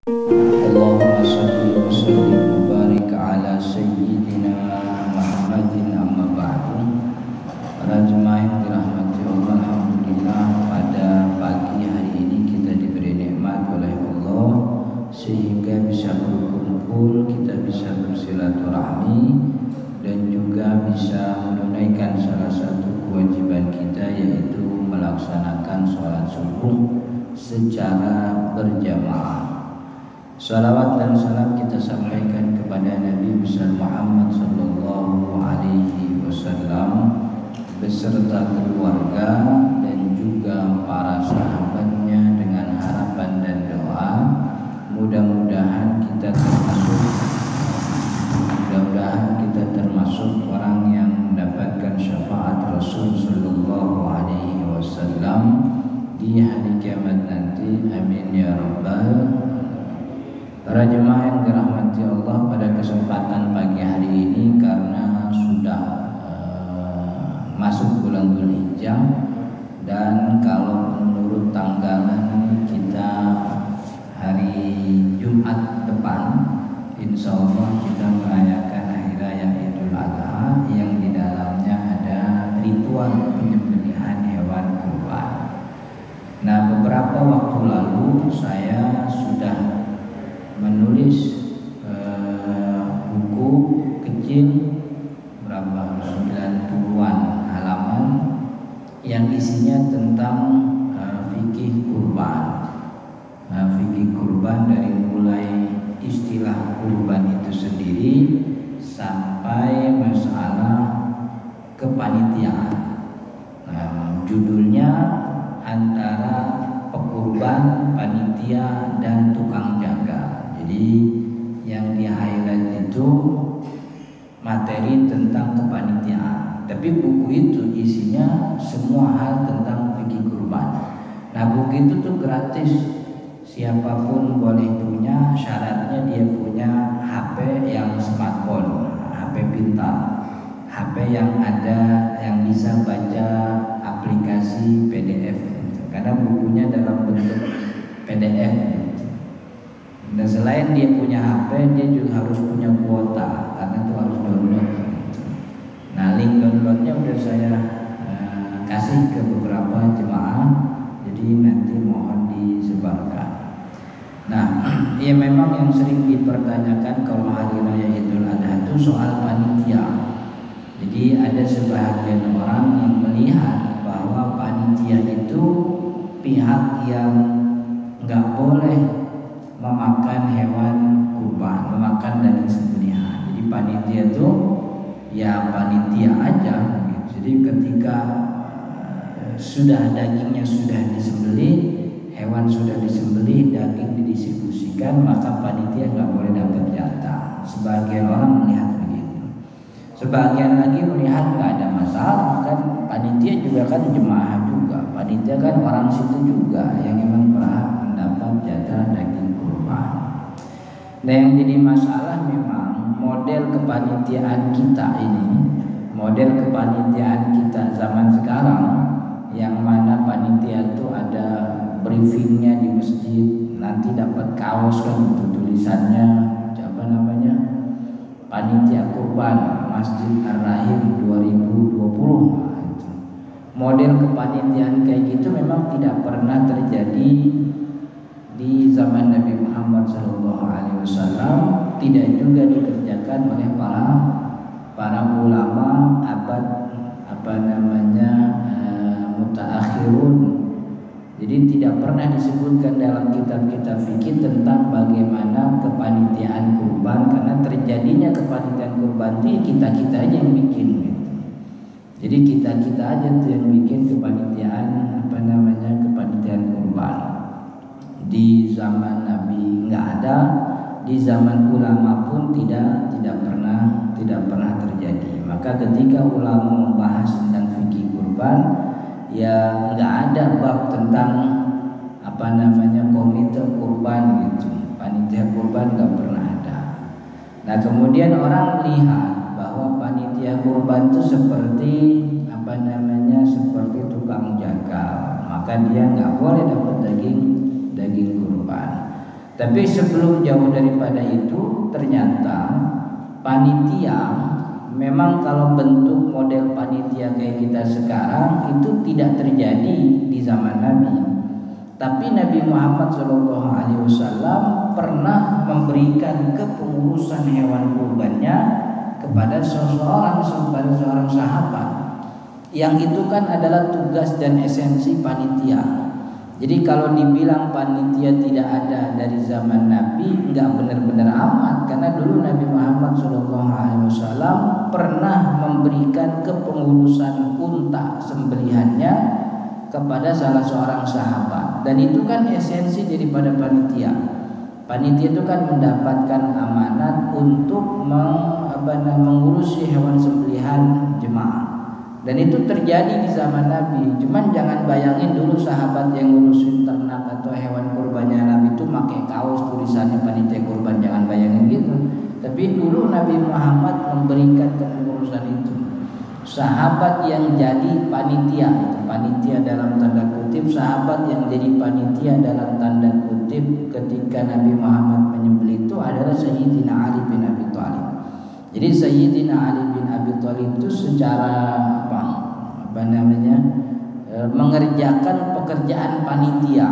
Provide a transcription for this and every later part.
Allahumma salli wa sallim wa barik ala sayyidina Muhammadin amma ba'du. Para jemaah yang dirahmati Allah, alhamdulillah pada pagi hari ini kita diberi nikmat oleh Allah sehingga bisa berkumpul, kita bisa bersilaturahmi dan juga bisa menunaikan salah satu kewajiban kita, yaitu melaksanakan sholat subuh secara berjamaah. Salawat dan salam kita sampaikan kepada Nabi besar Muhammad sallallahu alaihi wasallam beserta keluarga dan juga para sahabatnya, dengan harapan dan doa mudah-mudahan kita termasuk orang yang mendapatkan syafaat Rasul sallallahu alaihi wasallam di hari kiamat nanti. Amin ya rabbal. Para jemaah yang dirahmati Allah, pada kesempatan pagi hari ini karena sudah masuk bulan Dzulhijjah dan kalau menurut tanggalan kita hari Jumat depan insya Allah kita merayakan Hari Raya Idul Adha yang di dalamnya ada ritual penyembelihan hewan kurban. Nah, beberapa waktu lalu saya sudah menulis buku kecil berapa 90-an halaman yang isinya tentang fikih kurban. Fikih kurban dari mulai istilah kurban itu sendiri sampai masalah kepanitiaan. Judulnya antara pekurban, panitia, dan tukang jaga. Jadi yang di highlight itu materi tentang kepanitiaan, tapi buku itu isinya semua hal tentang fikih kurban. Nah, buku itu tuh gratis, siapapun boleh punya, syaratnya dia punya HP yang smartphone, HP pintar, HP yang ada yang bisa baca aplikasi PDF, karena bukunya dalam bentuk PDF. Dan selain dia punya HP, dia juga harus punya kuota, karena itu harus download. Nah, link downloadnya udah saya kasih ke beberapa jemaah, jadi nanti mohon disebarkan. Nah, ya memang yang sering dipertanyakan kalau Hari Raya Idul Adha itu soal panitia. Jadi ada sebahagian orang yang melihat bahwa panitia itu pihak yang nggak boleh memakan hewan kurban, memakan daging sembelihan. Jadi panitia itu ya panitia aja. Jadi ketika sudah dagingnya sudah disembelih, hewan sudah disembelih, daging didistribusikan, maka panitia nggak boleh dapat jatah. Sebagian orang melihat begitu. Sebagian lagi melihat nggak ada masalah, kan panitia juga kan jemaah juga. Panitia kan orang situ juga yang memang berhak mendapat jatah daging kurban. Nah, yang jadi masalah memang model kepanitiaan kita ini, model kepanitiaan kita zaman sekarang, yang mana panitia itu ada briefingnya di masjid, nanti dapat kaos kan itu tulisannya apa namanya, panitia kurban Masjid Ar-Rahim 2020. Model kepanitiaan kayak gitu memang tidak pernah terjadi di zaman Nabi Muhammad SAW, tidak juga dikerjakan oleh para ulama abad mutaakhirun. Jadi tidak pernah disebutkan dalam kitab-kitab fikih tentang bagaimana kepanitiaan kurban, karena terjadinya kepanitiaan kurban itu kita aja yang bikin gitu. Jadi kita aja tuh yang bikin kepanitiaan kepanitiaan kurban. Di zaman Nabi nggak ada, di zaman ulama pun tidak pernah terjadi. Maka ketika ulama membahas tentang fikih kurban, ya nggak ada bab tentang komite kurban gitu, panitia kurban nggak pernah ada. Nah, kemudian orang lihat bahwa panitia kurban itu seperti seperti tukang jagal, maka dia nggak boleh dapat daging kurban. Tapi sebelum jauh daripada itu, ternyata panitia memang kalau bentuk model panitia kayak kita sekarang itu tidak terjadi di zaman Nabi. Tapi Nabi Muhammad SAW pernah memberikan kepengurusan hewan kurbannya kepada seorang sahabat. Yang itu kan adalah tugas dan esensi panitia. Jadi kalau dibilang panitia tidak ada dari zaman Nabi, nggak benar-benar amat, karena dulu Nabi Muhammad SAW pernah memberikan kepengurusan unta sembelihannya kepada salah seorang sahabat, dan itu kan esensi daripada panitia. Panitia itu kan mendapatkan amanat untuk mengurusi hewan sembelihan jemaah. Dan itu terjadi di zaman Nabi. Cuman jangan bayangin dulu sahabat yang ngurusin ternak atau hewan kurbannya Nabi itu pakai kaos tulisannya panitia kurban, jangan bayangin gitu. Tapi dulu Nabi Muhammad memberikan kepengurusan itu. Sahabat yang jadi panitia, itu panitia dalam tanda kutip, sahabat yang jadi panitia dalam tanda kutip ketika Nabi Muhammad menyembelih itu adalah Sayyidina Ali bin Abi Thalib. Jadi Sayyidina Ali bin Abi Thalib itu secara mengerjakan pekerjaan panitia,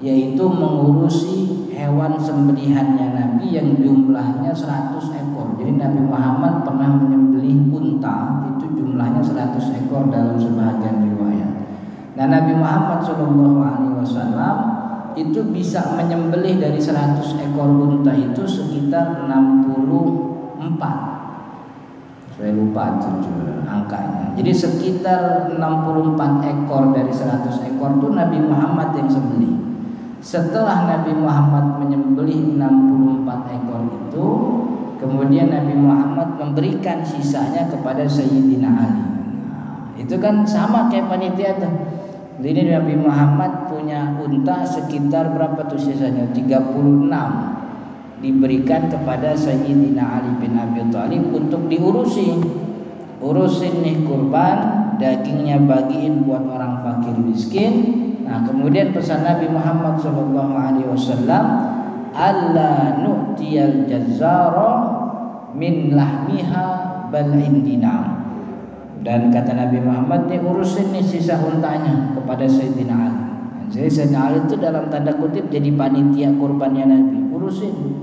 yaitu mengurusi hewan sembelihannya Nabi yang jumlahnya 100 ekor. Jadi Nabi Muhammad pernah menyembelih unta itu jumlahnya 100 ekor dalam sebahagian riwayat. Nah, Nabi Muhammad SAW itu bisa menyembelih dari 100 ekor unta itu sekitar 64. Saya lupa angkanya. Jadi sekitar 64 ekor dari 100 ekor itu Nabi Muhammad yang sembelih. Setelah Nabi Muhammad menyembelih 64 ekor itu, kemudian Nabi Muhammad memberikan sisanya kepada Sayyidina Ali. Nah, itu kan sama kayak panitia tuh. Jadi Nabi Muhammad punya unta sekitar berapa tuh sisanya? 36. Diberikan kepada Sayyidina Ali bin Abi Thalib untuk diurusin nih kurban, dagingnya bagiin buat orang fakir miskin. Nah, kemudian pesan Nabi Muhammad SAW, alla nu'tiyal jazzara min lahmiha bal indina. Dan kata Nabi Muhammad, nih urusin nih sisa untanya kepada Sayyidina Ali. Jadi Sayyidina Ali itu dalam tanda kutip jadi panitia kurbannya Nabi, urusin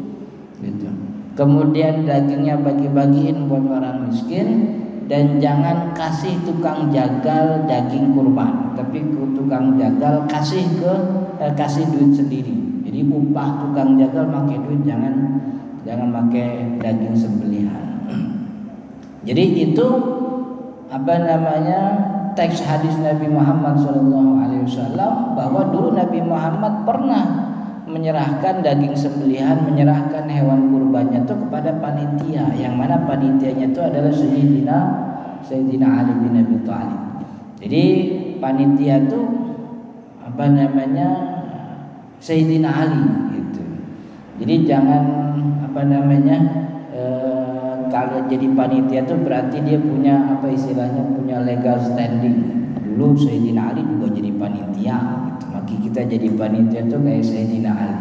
gitu. Kemudian dagingnya bagi-bagiin buat orang miskin, dan jangan kasih tukang jagal daging kurban, tapi tukang jagal kasih duit sendiri. Jadi upah tukang jagal pakai duit, jangan pakai daging sembelihan. Jadi itu teks hadis Nabi Muhammad SAW, bahwa dulu Nabi Muhammad pernah menyerahkan daging sembelihan, menyerahkan hewan kurbannya itu kepada panitia, yang mana panitianya itu adalah Sayyidina Ali bin Abi Thalib. Jadi panitia itu Sayyidina Ali gitu. Jadi jangan kalau jadi panitia itu berarti dia punya punya legal standing. Dulu Sayyidina Ali juga jadi panitia gitu. Maka kita jadi panitia itu kayak Sayyidina Ali.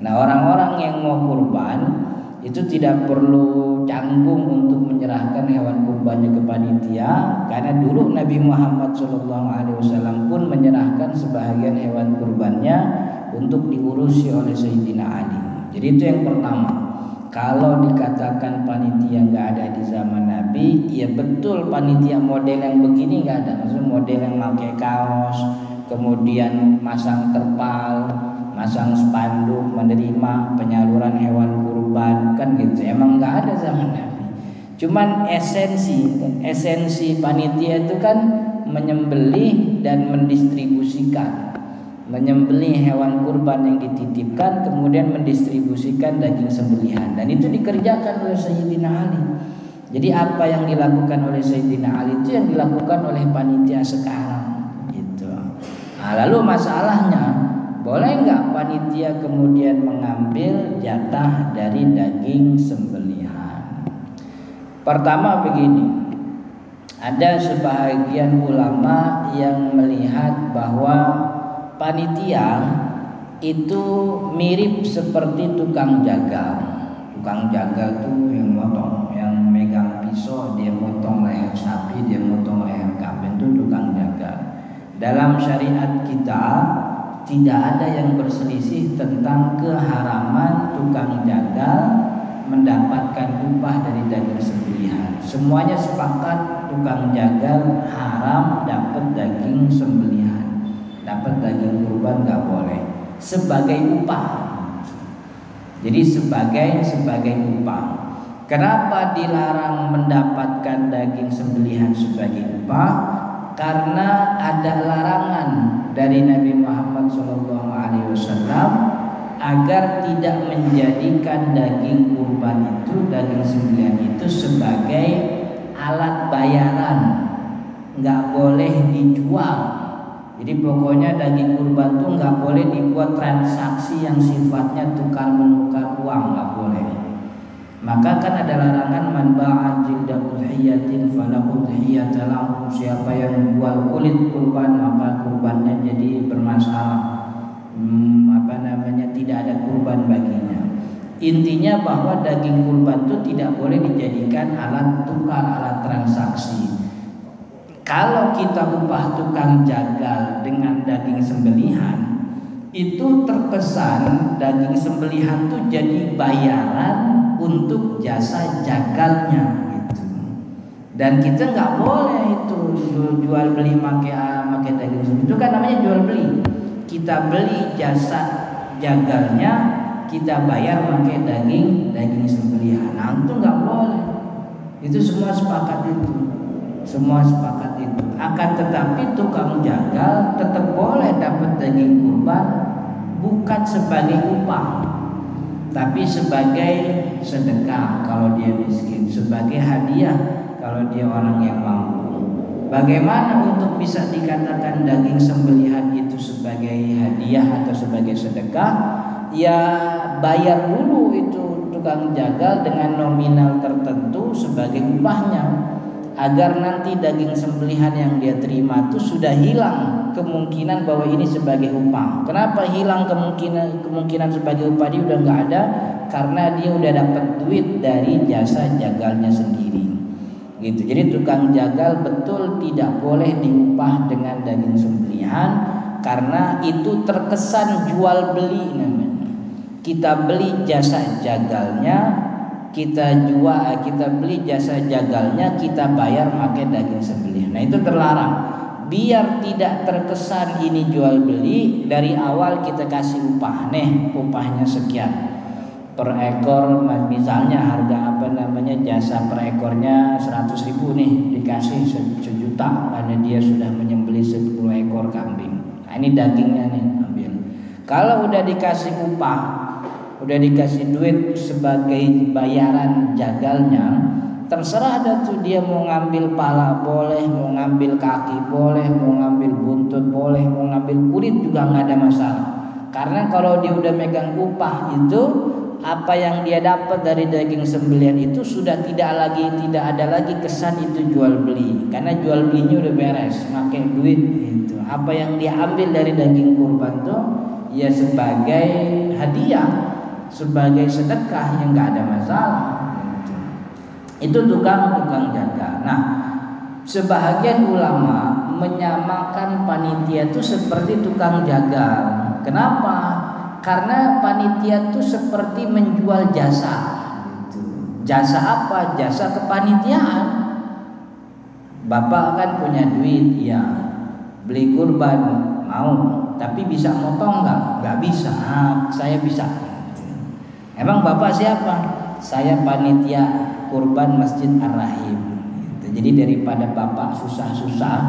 Nah, orang-orang yang mau kurban itu tidak perlu canggung untuk menyerahkan hewan kurbannya ke panitia, karena dulu Nabi Muhammad SAW pun menyerahkan sebahagian hewan kurbannya untuk diurusi oleh Sayyidina Ali. Jadi itu yang pertama. Kalau dikatakan panitia nggak ada di zaman Nabi, ya betul, panitia model yang begini nggak ada. Maksudnya model yang pakai kaos, kemudian masang terpal, masang spanduk menerima penyaluran hewan kurban, kan gitu. Emang nggak ada zaman Nabi. Cuman esensi panitia itu kan menyembelih dan mendistribusikan. Menyembelih hewan kurban yang dititipkan, kemudian mendistribusikan daging sembelihan, dan itu dikerjakan oleh Sayyidina Ali. Jadi apa yang dilakukan oleh Sayyidina Ali itu yang dilakukan oleh panitia sekarang gitu. Nah, lalu masalahnya, boleh nggak panitia kemudian mengambil jatah dari daging sembelihan? Pertama begini, ada sebahagian ulama yang melihat bahwa panitia itu mirip seperti tukang jagal. Tukang jagal tuh yang motong, yang megang pisau, dia motong leher sapi, dia motong leher kambing, itu tukang jagal. Dalam syariat kita tidak ada yang berselisih tentang keharaman tukang jagal mendapatkan upah dari daging sembelihan. Semuanya sepakat tukang jagal haram dapat daging sembelihan, dapat daging kurban nggak boleh sebagai upah. Jadi sebagai upah. Kenapa dilarang mendapatkan daging sembelihan sebagai upah? Karena ada larangan dari Nabi Muhammad SAW agar tidak menjadikan daging kurban itu, daging sembelihan itu sebagai alat bayaran, nggak boleh dijual. Jadi pokoknya daging kurban itu nggak boleh dibuat transaksi yang sifatnya tukar menukar uang, nggak boleh. Maka kan ada larangan man ba'a jilda udhiyatin fala udhiyata lahu, siapa yang jual kulit kurban maka kurbannya jadi bermasalah, tidak ada kurban baginya. Intinya bahwa daging kurban itu tidak boleh dijadikan alat tukar, alat transaksi. Kalau kita upah tukang jagal dengan daging sembelihan, itu terkesan daging sembelihan itu jadi bayaran untuk jasa jagalnya gitu. Dan kita nggak boleh itu jual beli pakai daging sembelihan. Itu kan namanya jual beli. Kita beli jasa jagalnya, kita bayar pakai daging sembelihan. Nah, itu nggak boleh. Itu semua sepakat itu. Akan tetapi tukang jagal tetap boleh dapat daging kurban, bukan sebagai upah, tapi sebagai sedekah kalau dia miskin, sebagai hadiah kalau dia orang yang mampu. Bagaimana untuk bisa dikatakan daging sembelihan itu sebagai hadiah atau sebagai sedekah? Ya bayar dulu itu tukang jagal dengan nominal tertentu sebagai upahnya, agar nanti daging sembelihan yang dia terima itu sudah hilang kemungkinan bahwa ini sebagai upah. Kenapa hilang kemungkinan sebagai upah? Dia udah nggak ada, karena dia udah dapat duit dari jasa jagalnya sendiri gitu. Jadi tukang jagal betul tidak boleh diupah dengan daging sembelihan, karena itu terkesan jual beli namanya. Kita beli jasa jagalnya, kita beli jasa jagalnya, kita bayar pakai daging sembelihan. Nah, itu terlarang. Biar tidak terkesan ini jual beli, dari awal kita kasih upah. Upahnya sekian per ekor, misalnya harga jasa per ekornya 100.000 nih, dikasih 1 juta karena dia sudah menyembelih 10 ekor kambing. Nah, ini dagingnya nih, ambil. Kalau udah dikasih upah, udah dikasih duit sebagai bayaran jagalnya, terserah dah tuh dia mau ngambil pala boleh, mau ngambil kaki boleh, mau ngambil buntut boleh, mau ngambil kulit juga nggak ada masalah. Karena kalau dia udah megang upah itu, apa yang dia dapat dari daging sembelihan itu sudah tidak ada lagi kesan itu jual beli, karena jual belinya udah beres, pakai duit itu. Apa yang dia ambil dari daging kurban tuh ya sebagai hadiah, sebagai sedekah, yang nggak ada masalah. Itu tukang jagal. Nah, sebahagian ulama menyamakan panitia itu seperti tukang jagal. Kenapa? Karena panitia itu seperti menjual jasa. Jasa apa? Jasa kepanitiaan. Bapak kan punya duit, ya beli kurban mau, tapi bisa motong nggak? Nggak bisa. Saya bisa. Emang bapak siapa? Saya panitia kurban Masjid Ar-Rahim. Jadi daripada bapak susah-susah,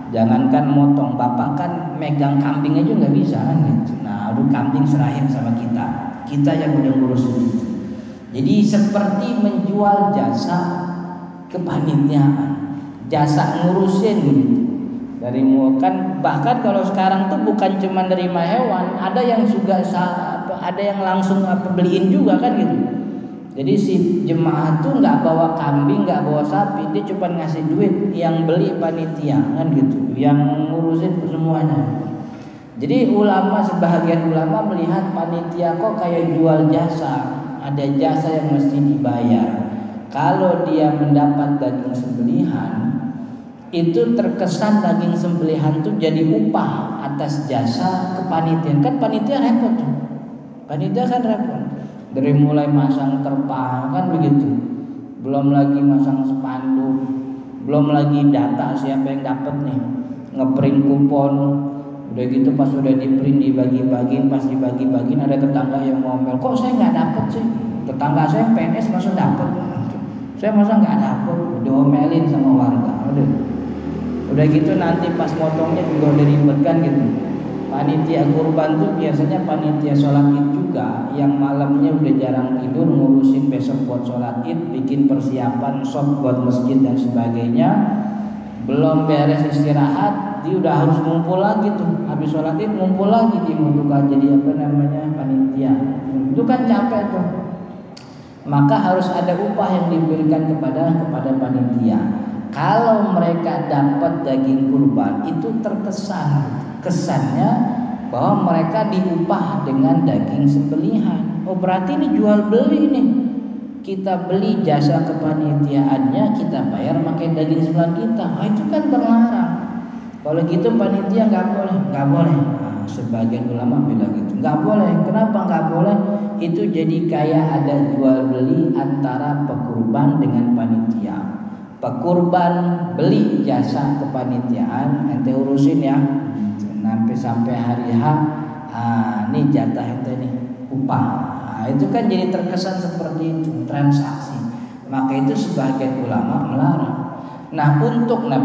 jangankan motong, bapak kan megang kambing aja nggak bisa kan gitu. Nah, aduh, kambing serahin sama kita yang udah ngurus itu. Jadi seperti menjual jasa kepanitiaan, jasa ngurusin gitu. Dari kan bahkan kalau sekarang tuh bukan cuma nerima hewan, ada yang juga ada yang langsung beliin juga kan gitu. Jadi si jemaah tuh nggak bawa kambing, nggak bawa sapi, dia cuma ngasih duit, yang beli panitia kan gitu, yang ngurusin semuanya. Jadi sebahagian ulama melihat panitia kok kayak jual jasa, ada jasa yang mesti dibayar. Kalau dia mendapat daging sembelihan, itu terkesan daging sembelihan itu jadi upah atas jasa kepanitiaan. Kan panitia repot tuh. Panitia kan repot. Dari mulai masang terpal kan begitu. Belum lagi masang spanduk, belum lagi data siapa yang dapat nih, ngeprint kupon. Udah gitu pas udah di-print dibagi-bagiin, pas dibagi-bagiin ada tetangga yang ngomel, kok saya nggak dapet sih? Tetangga saya PNS masa dapet? Saya masa nggak dapet? Diomelin sama warga. Udah gitu nanti pas motongnya juga udah ribet kan gitu. Panitia kurban tuh biasanya panitia sholat id juga, yang malamnya udah jarang tidur ngurusin besok buat sholat id, bikin persiapan shop buat masjid dan sebagainya. Belum beres istirahat, dia udah harus ngumpul lagi tuh. Habis sholat id ngumpul lagi di mutuka jadi panitia. Itu kan capek tuh. Maka harus ada upah yang diberikan kepada panitia. Kalau mereka dapat daging kurban itu kesannya bahwa mereka diupah dengan daging sembelihan. Oh berarti ini jual beli nih. Kita beli jasa kepanitiaannya, kita bayar pakai daging sembelihan kita. Itu kan terlarang. Kalau gitu panitia nggak boleh. Nah, sebagian ulama bilang gitu, nggak boleh. Kenapa nggak boleh? Itu jadi kayak ada jual beli antara pekurban dengan panitia. Pekurban beli jasa kepanitiaan, ente urusin ya, sampai hari H. Ini jatah ente nih, upah. Itu kan jadi terkesan seperti itu, transaksi. Maka itu sebagian ulama melarang.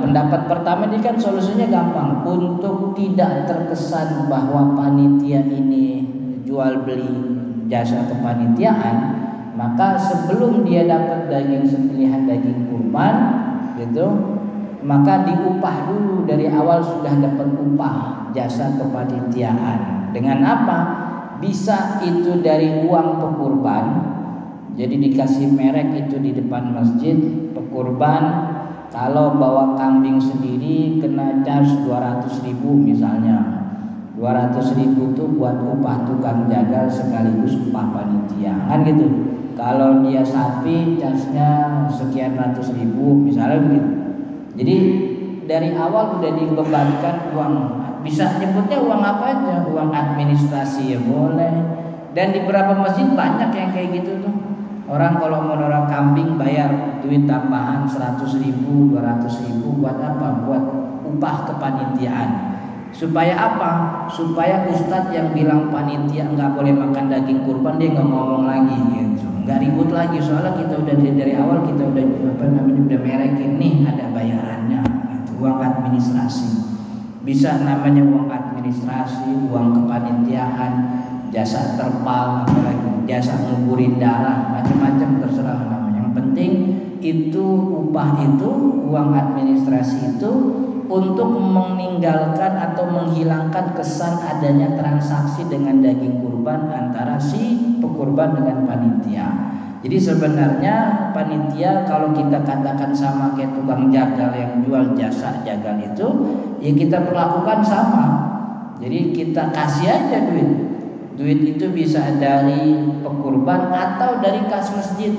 Pendapat pertama ini kan solusinya gampang. Untuk tidak terkesan bahwa panitia ini jual beli jasa kepanitiaan, maka sebelum dia dapat daging sembelihan daging kurban gitu, maka diupah dulu dari awal, sudah dapat upah jasa kepanitiaan. Dengan apa? Bisa itu dari uang pekurban. Jadi dikasih merek itu di depan masjid, pekurban kalau bawa kambing sendiri kena charge 200.000 misalnya. 200.000 itu buat upah tukang jagal sekaligus upah panitia. Kan gitu. Kalau dia sapi charge-nya sekian ratus ribu misalnya begitu. Jadi dari awal udah dibebankan uang. Bisa nyebutnya uang apa aja, uang administrasi ya boleh. Dan di beberapa masjid banyak yang kayak gitu tuh. Orang kalau mau naruh kambing bayar duit tambahan 100.000, 200.000 buat apa? Buat upah kepanitiaan. Supaya apa? Supaya ustadz yang bilang panitia nggak boleh makan daging kurban dia nggak ngomong lagi gitu. Nggak ribut lagi, soalnya kita udah dari awal kita udah udah merekin nih ada bayarannya gitu. Uang administrasi. Bisa namanya uang administrasi, uang kepanitiaan, jasa terpal, apalagi jasa nguburin darah, macam-macam terserah namanya. Yang penting itu upah itu, uang administrasi itu untuk meninggalkan atau menghilangkan kesan adanya transaksi dengan daging kurban antara si pekurban dengan panitia. Jadi sebenarnya panitia kalau kita katakan sama kayak tukang jagal yang jual jasa jagal itu, ya kita perlakukan sama. Jadi kita kasih aja duit. Duit itu bisa dari pekurban atau dari kas masjid.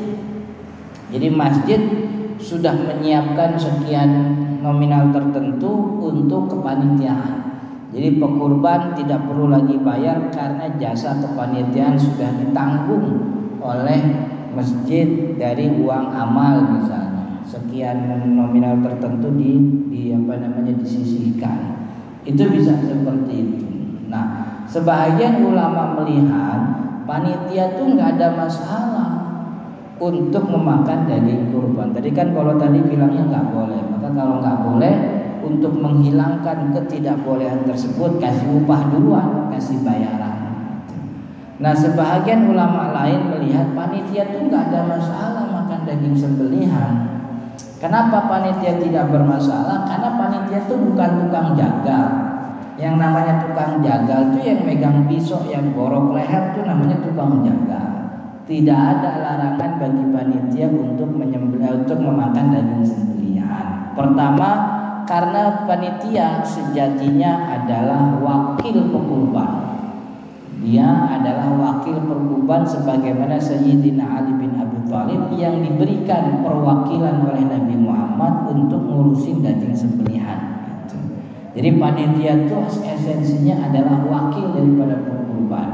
Jadi masjid sudah menyiapkan sekian nominal tertentu untuk kepanitiaan. Jadi pekurban tidak perlu lagi bayar karena jasa kepanitiaan sudah ditanggung oleh masjid dari uang amal misalnya. Sekian nominal tertentu disisihkan. Itu bisa seperti itu. Nah, sebahagian ulama melihat panitia tuh nggak ada masalah untuk memakan daging kurban. Tadi kan kalau tadi bilangnya nggak boleh, maka kalau nggak boleh, untuk menghilangkan ketidakbolehan tersebut kasih upah duluan, kasih bayaran. Nah, sebahagian ulama lain melihat panitia tuh nggak ada masalah makan daging sembelihan. Kenapa panitia tidak bermasalah? Karena panitia tuh bukan tukang jagal. Yang namanya tukang jagal tuh yang megang pisau, yang borok leher tuh namanya tukang jagal. Tidak ada larangan bagi panitia untuk menyembelih, untuk memakan daging sembelihan. Pertama, Karena panitia sejatinya adalah wakil pekurban. Dia adalah wakil perkurban sebagaimana Sayyidina Ali bin Abi Thalib yang diberikan perwakilan oleh Nabi Muhammad untuk ngurusin daging sembelihan. Jadi panitia itu esensinya adalah wakil daripada perkurban.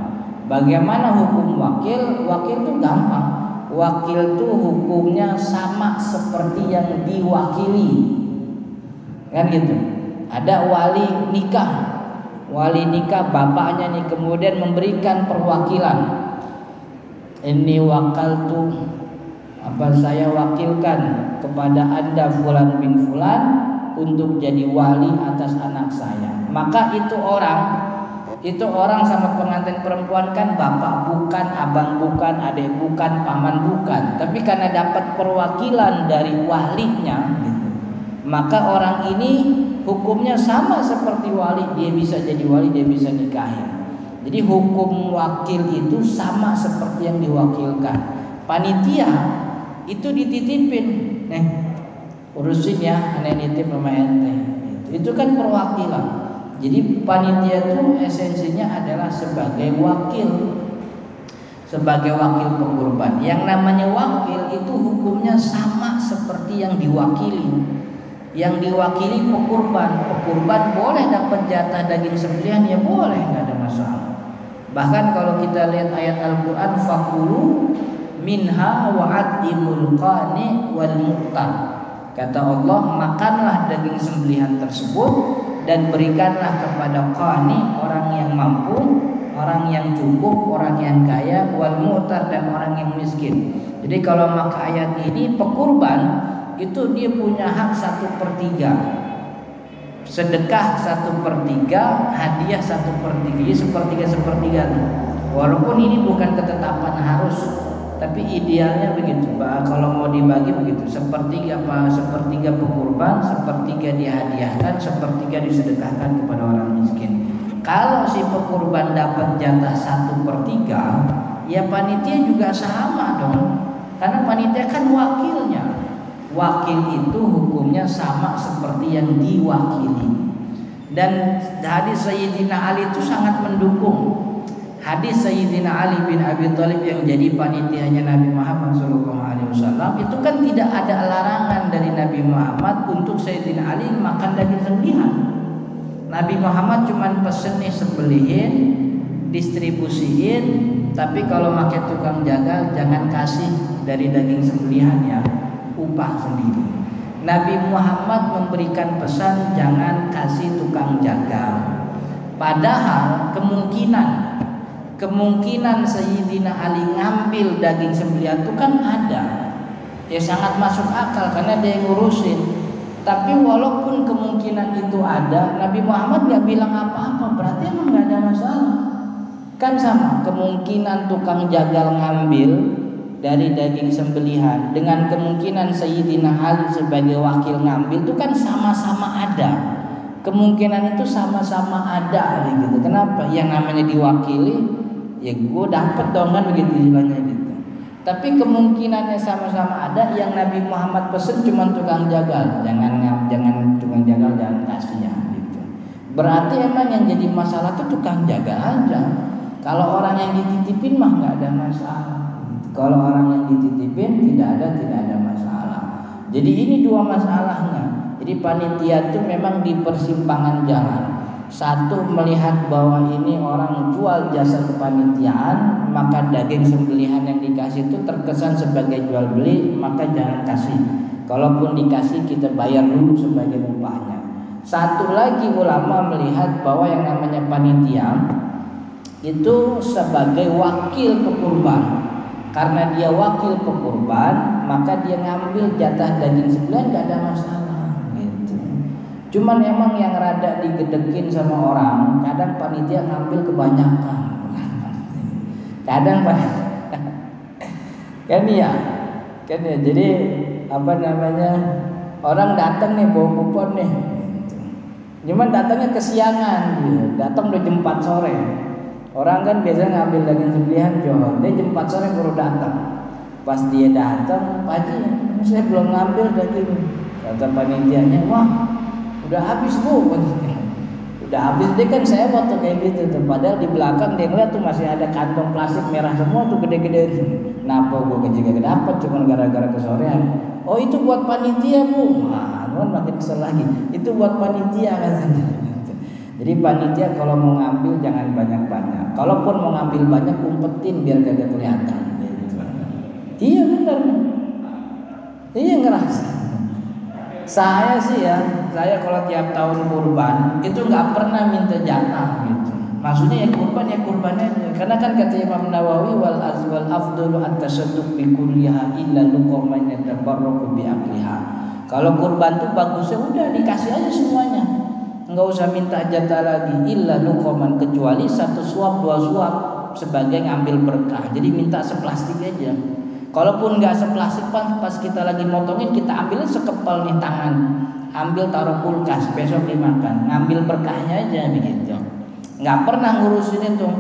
Bagaimana hukum wakil? Wakil itu gampang. Wakil itu hukumnya sama seperti yang diwakili. Kan gitu. Ada wali nikah. Wali nikah bapaknya nih kemudian memberikan perwakilan. Ini wakaltu, saya wakilkan kepada Anda fulan bin fulan untuk jadi wali atas anak saya. Maka itu orang sama pengantin perempuan kan bapak bukan, abang bukan, adik bukan, paman bukan. Tapi karena dapat perwakilan dari walinya gitu, maka orang ini hukumnya sama seperti wali. Dia bisa jadi wali, dia bisa nikahin. Jadi hukum wakil itu sama seperti yang diwakilkan. Panitia itu dititipin, urusin ya, aneh nitip sama ente. Itu kan perwakilan. Jadi panitia itu esensinya adalah sebagai wakil pengurban. Yang namanya wakil itu hukumnya sama seperti yang diwakili. Yang diwakili pekurban boleh dapat jatah daging sembelihan, ya boleh, nggak ada masalah. Bahkan kalau kita lihat ayat Al-Quran, fakulu minha wa'adimul qani wal mu'tar. Kata Allah, makanlah daging sembelihan tersebut dan berikanlah kepada qani, orang yang mampu, orang yang cukup, orang yang kaya, wal mu'tar, dan orang yang miskin. Jadi kalau maka ayat ini pekurban itu dia punya hak 1/3, sedekah 1/3, hadiah 1/3, jadi 1/3. Walaupun ini bukan ketetapan harus, tapi idealnya begitu. Kalau mau dibagi begitu, 1/3 pekurban, 1/3 dihadiahkan, 1/3 disedekahkan kepada orang miskin. Kalau si pekurban dapat jatah 1/3, ya panitia juga sama dong, karena panitia kan wakilnya. Wakil itu hukumnya sama seperti yang diwakili. Dan hadis Sayyidina Ali itu sangat mendukung. Hadis Sayyidina Ali bin Abi Thalib yang jadi panitianya Nabi Muhammad SAW itu kan tidak ada larangan dari Nabi Muhammad untuk Sayyidina Ali makan daging sembelihan. Nabi Muhammad cuma pesen nih sembelihin, distribusiin, tapi kalau pakai tukang jagal jangan kasih dari daging sembelihan ya, upah sendiri. Nabi Muhammad memberikan pesan jangan kasih tukang jagal. Padahal kemungkinan Sayyidina Ali ngambil daging sembelihan itu kan ada. Ya sangat masuk akal karena dia yang ngurusin. Tapi walaupun kemungkinan itu ada, Nabi Muhammad gak bilang apa-apa, berarti emang gak ada masalah. Kan sama, kemungkinan tukang jagal ngambil dari daging sembelihan dengan kemungkinan Sayyidina Ali sebagai wakil ngambil itu kan sama-sama ada. Kemungkinan itu sama-sama ada gitu. Kenapa? Yang namanya diwakili, ya gue dapet dong kan begitu istilahnya gitu. Tapi kemungkinannya sama-sama ada. Yang Nabi Muhammad pesen cuma tukang jagal, jangan tukang jagal, jangan kasih ya gitu. Berarti emang yang jadi masalah tuh tukang jagal aja. Kalau orang yang dititipin mah nggak ada masalah. Kalau orang yang dititipin tidak ada masalah. Jadi ini dua masalahnya. Jadi panitia itu memang di persimpangan jalan. Satu, melihat bahwa ini orang jual jasa kepanitiaan, maka daging sembelihan yang dikasih itu terkesan sebagai jual beli, maka jangan kasih. Kalaupun dikasih kita bayar dulu sebagai upahnya. Satu lagi, ulama melihat bahwa yang namanya panitia itu sebagai wakil pekurban. Karena dia wakil pekurban, maka dia ngambil jatah daging sembelihan gak ada masalah gitu. Cuman emang yang rada digedekin sama orang, kadang panitia ngambil kebanyakan. Kadang kan ya. Jadi orang datang nih bawa kupon nih. Cuman datangnya kesiangan gitu. Datang udah jam 4 sore. Orang kan biasanya ngambil daging sembelihan Johor, dia jam 4 sore baru datang. Pas dia datang, Pak Haji, saya belum ngambil daging. Kata panitianya, wah udah habis bu. Udah habis deh kan saya foto kayak gitu tuh. Padahal di belakang dia ngeliat tuh masih ada kantong plastik merah semua tuh gede-gede. Kenapa gue juga dapat cuma gara-gara kesorean. Oh itu buat panitia bu. Wah, kan makin kesel lagi. Itu buat panitia katanya. Jadi panitia kalau mau ngambil jangan banyak-banyak. Kalaupun mau ngambil banyak umpetin biar gak kelihatan. Iya benar. Iya ngerasa. Saya sih ya, saya kalau tiap tahun kurban itu nggak pernah minta jatah gitu. Maksudnya ya kurban aja. Karena kan kata Imam Nawawi wal afdalu at-tasadduq bi kulliha illa luqman yatabarraku bi akliha. Kalau kurban tuh bagusnya udah dikasih aja semuanya. Enggak usah minta jatah lagi illa luqman, kecuali satu suap dua suap sebagai ngambil berkah. Jadi minta seplastik aja. Kalaupun nggak seplastik pas kita lagi motongin kita ambilnya sekepal nih tangan, ambil taruh kulkas besok dimakan, ngambil berkahnya aja begitu. Nggak pernah ngurusin itu,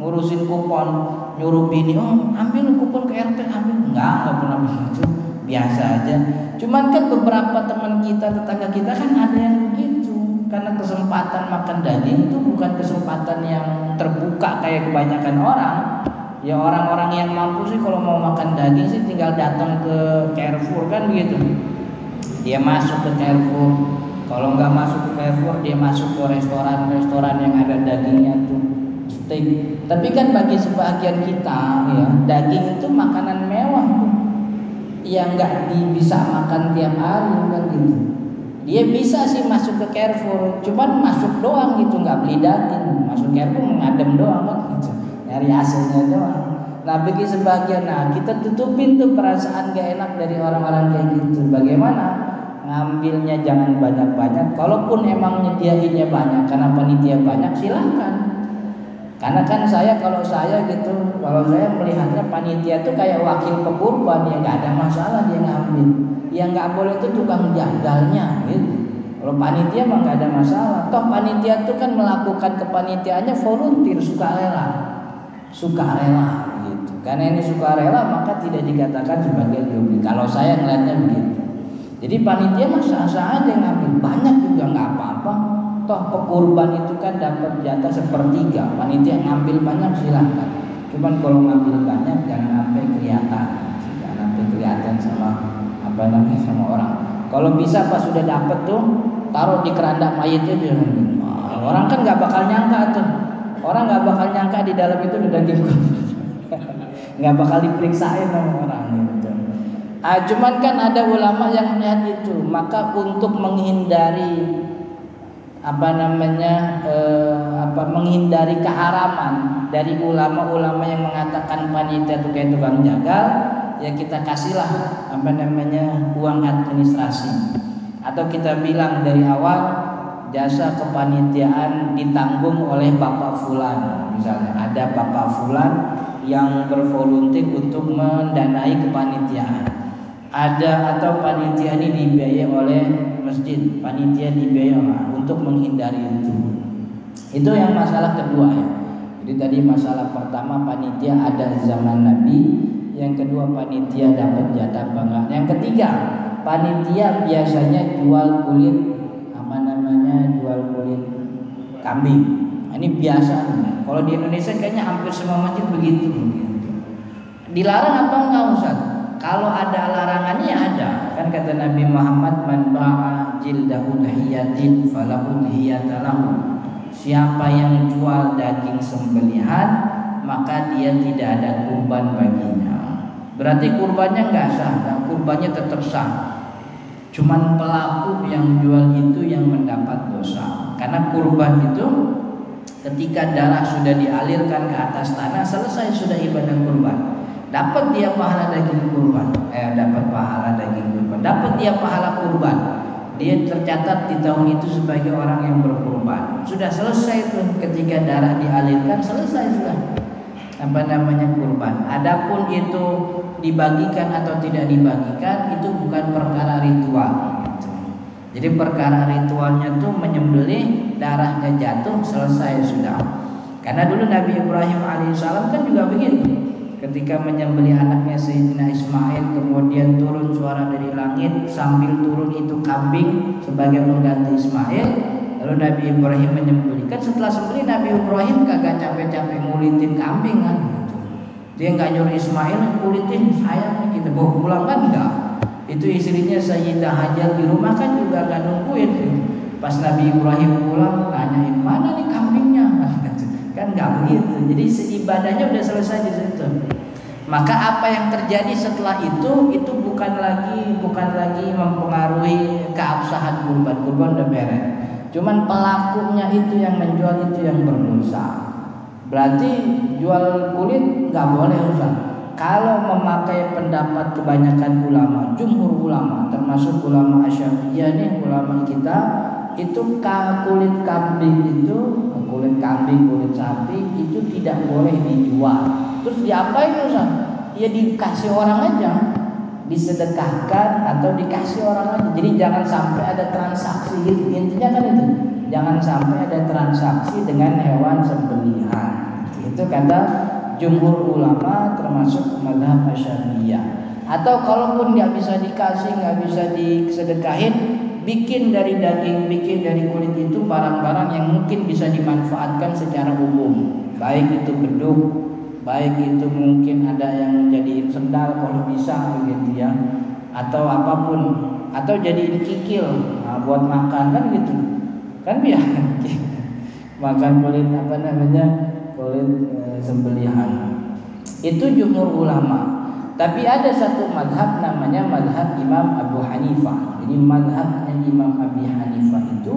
ngurusin kupon, nyuruh bini, oh ambil kupon ke RT ambil, nggak pernah begitu, biasa aja. Cuman kan beberapa teman kita, tetangga kita kan ada yang begitu, karena kesempatan makan daging itu bukan kesempatan yang terbuka kayak kebanyakan orang. Ya orang-orang yang mampu sih kalau mau makan daging sih tinggal datang ke Carrefour kan begitu. Dia masuk ke Carrefour. Kalau nggak masuk ke Carrefour dia masuk ke restoran-restoran yang ada dagingnya tuh steak. Tapi kan bagi sebagian kita ya daging itu makanan mewah tuh. Yang nggak bisa makan tiap hari kan gitu. Dia bisa sih masuk ke Carrefour, cuman masuk doang gitu nggak beli daging. Masuk Carrefour ngadem doang kan gitu. Nyari hasilnya doang. Nah bagi sebagian, nah kita tutupin tuh perasaan gak enak dari orang-orang kayak gitu. Bagaimana? Ngambilnya jangan banyak-banyak. Kalaupun emang nyediainnya banyak, karena panitia banyak silahkan. Karena kan kalau saya melihatnya panitia tuh kayak wakil pekurban ya gak ada masalah dia ngambil. Yang gak boleh tuh tukang jagalnya gitu. Kalau panitia mah gak ada masalah. Toh panitia tuh kan melakukan kepanitiaannya volunteer, sukarela gitu. Karena ini sukarela maka tidak dikatakan sebagai joki. Kalau saya ngeliatnya begitu. Jadi panitia mah sah-sah aja ngambil, banyak juga nggak apa-apa. Toh pekurban itu kan dapat jatah 1/3. Panitia ngambil banyak silahkan. Cuman kalau ngambil banyak jangan sampai kelihatan sama sama orang. Kalau bisa pas sudah dapat tuh taruh di keranda mayit aja. Orang kan nggak bakal nyangka tuh. Orang nggak bakal nyangka di dalam itu ada daging kurban. Nggak bakal diperiksain sama orang gitu. Cuman kan ada ulama yang melihat itu. Maka untuk menghindari menghindari keharaman dari ulama-ulama yang mengatakan panitia itu kayak tukang jagal, ya kita kasihlah uang administrasi. Atau kita bilang dari awal jasa kepanitiaan ditanggung oleh Bapak Fulan. Misalnya ada Bapak Fulan yang bervolunteer untuk mendanai kepanitiaan. Atau panitia ini dibiayai oleh masjid, panitia dibiayai untuk menghindari itu. Itu yang masalah kedua ya. Jadi tadi masalah pertama panitia ada zaman Nabi, yang kedua panitia dapat jatah bangga. Yang ketiga, panitia biasanya jual kulit kambing. Ini biasa. Kalau di Indonesia kayaknya hampir semua masjid begitu. Dilarang apa enggak Ustaz? Kalau ada larangannya ada. Kan kata Nabi Muhammad, man ba'a jildahu hiyatin falahu hiyatalahu. Siapa yang jual daging sembelihan maka dia tidak ada kurban baginya. Berarti kurbannya enggak sah, dan kurbannya tetap sah. Cuman pelaku yang jual itu yang mendapat dosa. Karena kurban itu ketika darah sudah dialirkan ke atas tanah, selesai sudah ibadah kurban. Dapat dia pahala daging kurban. Dapat dia pahala kurban. Dia tercatat di tahun itu sebagai orang yang berkurban. Sudah selesai itu ketika darah dialirkan, selesai sudah kurban. Adapun itu dibagikan atau tidak dibagikan itu bukan perkara ritual gitu. Jadi perkara ritualnya tuh menyembelih, darahnya jatuh, selesai sudah. Karena dulu Nabi Ibrahim alaihissalam kan juga begitu. ketika menyembelih anaknya Sayyidina Ismail, kemudian turun suara dari langit, sambil turun itu kambing sebagai pengganti Ismail. Lalu Nabi Ibrahim menyembelihkan. Setelah sembelih, Nabi Ibrahim kagak capek-capek ngulitin kambing kan gitu. Dia nggak nyuruh Ismail kulitin sayang kita bawa pulang kan, enggak. Itu istrinya Sayyidah Hajar di rumah kan juga nggak nungguin gitu. Pas Nabi Ibrahim pulang tanyain mana nih kambingnya kan nggak begitu. Jadi seibadahnya udah selesai di situ. Maka apa yang terjadi setelah itu bukan lagi mempengaruhi keabsahan kurban udah beres. Cuman pelakunya itu yang menjual itu yang berdosa. Berarti jual kulit nggak boleh Ustaz. Kalau memakai pendapat kebanyakan ulama, jumhur ulama, termasuk ulama Asy-Syafi'iyah nih, ulama kita, itu kulit kambing, kulit sapi itu tidak boleh dijual. Terus diapain Ustaz? Ya dikasih orang aja, disedekahkan atau dikasih orang aja. Jadi jangan sampai ada transaksi gitu. Intinya kan itu, jangan sampai ada transaksi dengan hewan sembelihan. Itu kata jumhur ulama termasuk mazhab Asy-Syafi'iyah. Atau kalaupun nggak bisa dikasih, nggak bisa disedekahin, bikin dari daging, bikin dari kulit itu barang-barang yang mungkin bisa dimanfaatkan secara umum. Baik itu beduk, baik itu mungkin ada yang jadiin sendal kalau bisa gitu ya, atau apapun, atau jadiin kikil buat makan kan gitu. Kan biar makan kulit kulit sembelihan. Itu jumhur ulama. Tapi ada satu madhab namanya madhab Imam Abu Hanifah. Jadi madhabnya Imam Abu Hanifah itu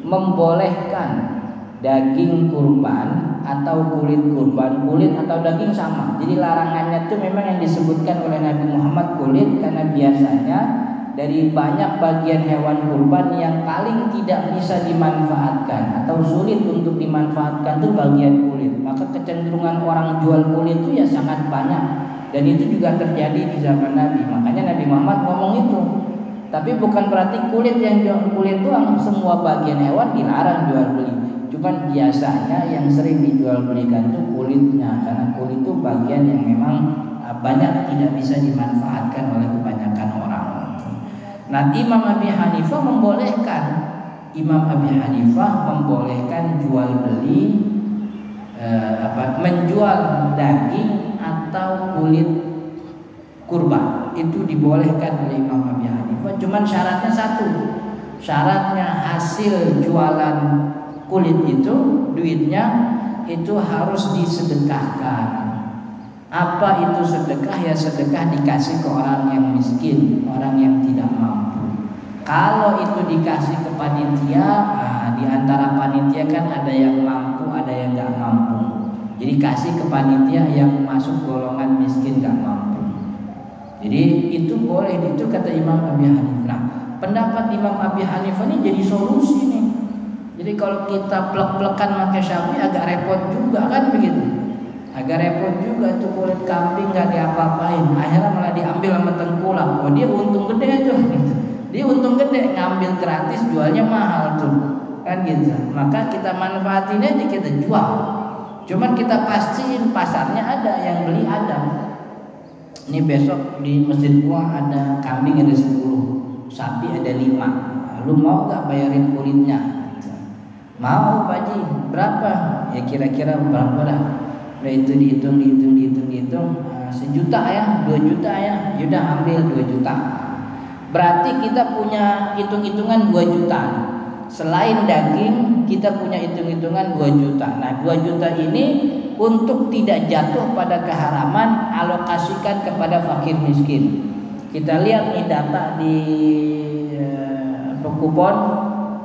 membolehkan daging kurban atau kulit kurban, kulit atau daging sama. Jadi larangannya itu memang yang disebutkan oleh Nabi Muhammad kulit, karena biasanya dari banyak bagian hewan kurban yang paling tidak bisa dimanfaatkan atau sulit untuk dimanfaatkan itu bagian kulit. Maka kecenderungan orang jual kulit itu ya sangat banyak, dan itu juga terjadi di zaman Nabi. Makanya Nabi Muhammad ngomong itu. Tapi bukan berarti kulit yang jual kulit doang, semua bagian hewan dilarang jual beli. Cuman biasanya yang sering dijual belikan itu kulitnya, karena kulit itu bagian yang memang banyak tidak bisa dimanfaatkan oleh kebanyakan orang. Nah, Imam Abu Hanifah membolehkan jual beli menjual daging atau kulit kurban. Itu dibolehkan oleh Imam Abu Hanifah. Cuman syaratnya satu. Syaratnya hasil jualan kulit itu, duitnya itu harus disedekahkan. Apa itu sedekah? Ya sedekah dikasih ke orang yang miskin, orang yang tidak mampu. Kalau itu dikasih ke panitia, di antara panitia kan ada yang mampu, ada yang nggak mampu. Jadi kasih ke panitia yang masuk golongan miskin nggak mampu. Jadi itu boleh, itu kata Imam Abu Hanifah. Nah, pendapat Imam Abu Hanifah ini jadi solusi nih. Jadi kalau kita plek-plekan pakai Syafi'i agak repot juga kan begitu. Agak repot juga tuh kulit kambing nggak diapa-apain, akhirnya malah diambil sama tengkulak. Oh dia untung gede tuh, dia untung gede, ngambil gratis jualnya mahal tuh, kan gitu. Maka kita manfaatin aja, kita jual. Cuman kita pastiin pasarnya ada, yang beli ada. Ini besok di masjid gua ada kambing ada 10, sapi ada 5. Lu mau nggak bayarin kulitnya? Mau Pak Haji, berapa? Ya kira-kira berapa dah? Udah itu dihitung, 1 juta ya, 2 juta ya, yaudah ambil 2 juta. Berarti kita punya hitung-hitungan 2 juta. Selain daging kita punya hitung-hitungan 2 juta. Nah 2 juta ini untuk tidak jatuh pada keharaman, alokasikan kepada fakir miskin. Kita lihat nih data di kupon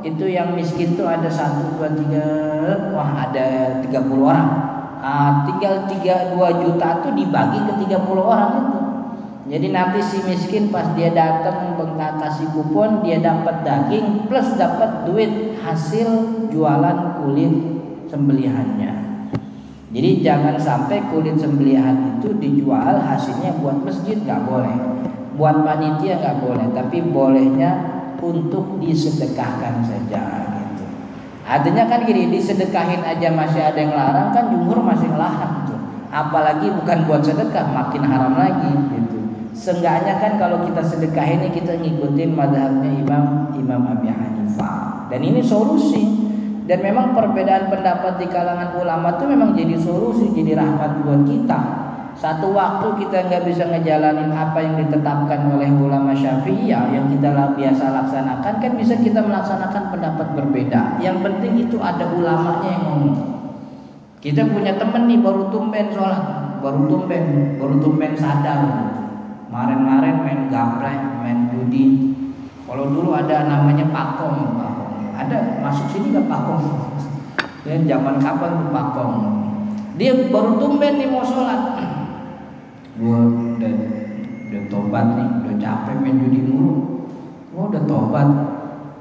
itu, yang miskin tuh ada 1, 2, 3, wah ada 30 orang. Tinggal 2 juta tuh dibagi ke 30 orang itu. Jadi nanti si miskin pas dia datang kasih kupon, dia dapat daging plus dapat duit hasil jualan kulit sembelihannya. Jadi jangan sampai kulit sembelihan itu dijual hasilnya buat masjid, nggak boleh. Buat panitia nggak boleh, tapi bolehnya untuk disedekahkan saja gitu. Artinya kan gini, disedekahin aja masih ada yang larang kan, jumhur masih ngelarang tuh. apalagi bukan buat sedekah, makin haram lagi gitu. Seenggaknya kan kalau kita sedekah ini kita ngikutin mazhabnya Imam Abi Hanifah, dan ini solusi. Dan memang perbedaan pendapat di kalangan ulama itu memang jadi solusi, jadi rahmat buat kita. Satu waktu kita nggak bisa ngejalanin apa yang ditetapkan oleh ulama Syafi'iyah yang kita biasa laksanakan, kan bisa kita melaksanakan pendapat berbeda. Yang penting itu ada ulamanya yang ngomong. Kita punya temen nih baru tumben sholat, baru tumben sadar. Kemarin main gaplek, main judi. Kalau dulu ada namanya pakong. Ada masuk sini nggak pakong? Ya, zaman kapan tuh pakong? Dia baru tumben nih mau sholat. Gua udah tobat nih, udah capek main judi mulu. Gua udah tobat.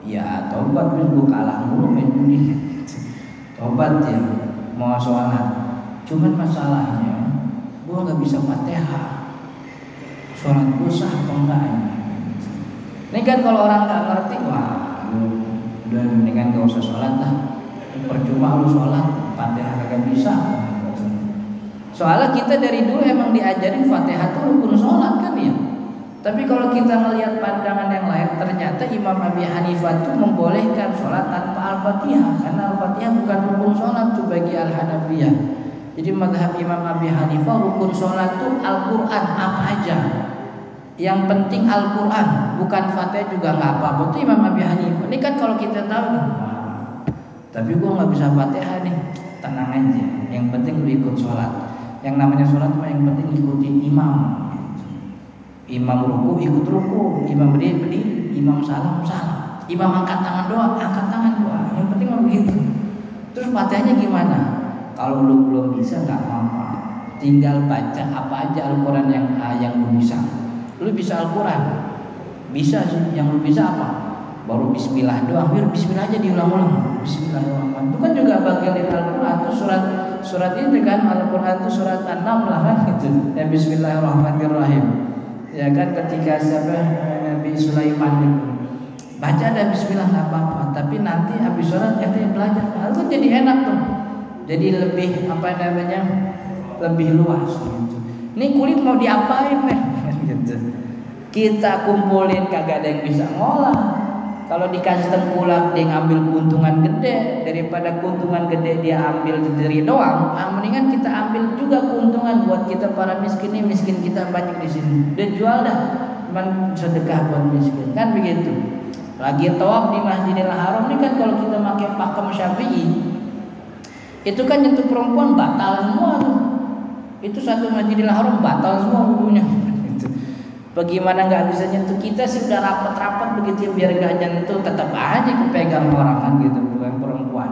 Ya tobat, terus gua kalah mulu main judi. Tobat ya, mau sholat. Cuman masalahnya gua nggak bisa Fatihah. Sholat gua sah apa enggak? Ini kan kalau orang nggak ngerti, wah, udah mendingan gak usah sholat lah, percuma lu sholat, Fatihah kagak bisa. Soalnya kita dari dulu emang diajarin Fatihah itu rukun sholat kan ya. Tapi kalau kita melihat pandangan yang lain, ternyata Imam Abi Hanifah itu membolehkan sholat tanpa Al-Fatihah, karena Al-Fatihah bukan rukun sholat tuh bagi Al-Hanafiyah. Jadi mazhab Imam Abi Hanifah rukun sholat itu Al-Quran apa aja, yang penting Al-Quran, bukan Fatihah juga nggak apa-apa. Itu Imam Abi Hanifah. Ini kan kalau kita tahu nih, tapi gue nggak bisa Fatihah nih, tenang aja. Yang penting lu ikut sholat. Yang namanya sholat mah yang penting ikutin imam. Imam ruku ikut ruku, imam berdiri, imam salam, imam angkat tangan doa, angkat tangan doa. Yang penting lu begitu. Terus Fatihahnya gimana? Kalau lu belum bisa nggak apa-apa, tinggal baca apa aja Al-Quran yang lu bisa. Lu bisa Al-Quran, bisa sih. Yang lu bisa apa? Baru Bismillah doang. Biar Bismillah aja diulang-ulang. Bismillahirrahmanirrahim. Itu kan juga bagian dari Al-Quran. Itu surat itu kan, Al-Quran itu surat An-Naml lah kan gitu. Ya Bismillahirrahmanirrahim. Ya kan ketika Nabi Sulaiman itu baca ada Bismillah nggak apa-apa. Tapi nanti habis sholat kita belajar. Itu jadi enak tuh. Jadi lebih lebih luas gitu. Ini kulit mau diapain nih? Gitu. Kita kumpulin kagak ada yang bisa ngolah. Kalau dikasih tengkulak dia ngambil keuntungan gede, daripada keuntungan gede dia ambil sendiri doang, mendingan kita ambil juga keuntungan buat kita para miskin. Ini miskin kita banyak di sini, dia jual dah, cuman sedekah buat miskin kan begitu. Lagi tawaf di Masjidil Haram ini kan kalau kita pakai pakem Syafi'i, itu kan nyentuh perempuan batal semua tuh. Itu satu Masjidil Haram batal semua wudunya. Bagaimana nggak bisa nyentuh? Kita sih udah rapat-rapat begitu ya, biar nggak nyentuh tetap aja kepegang orang kan gitu, bukan perempuan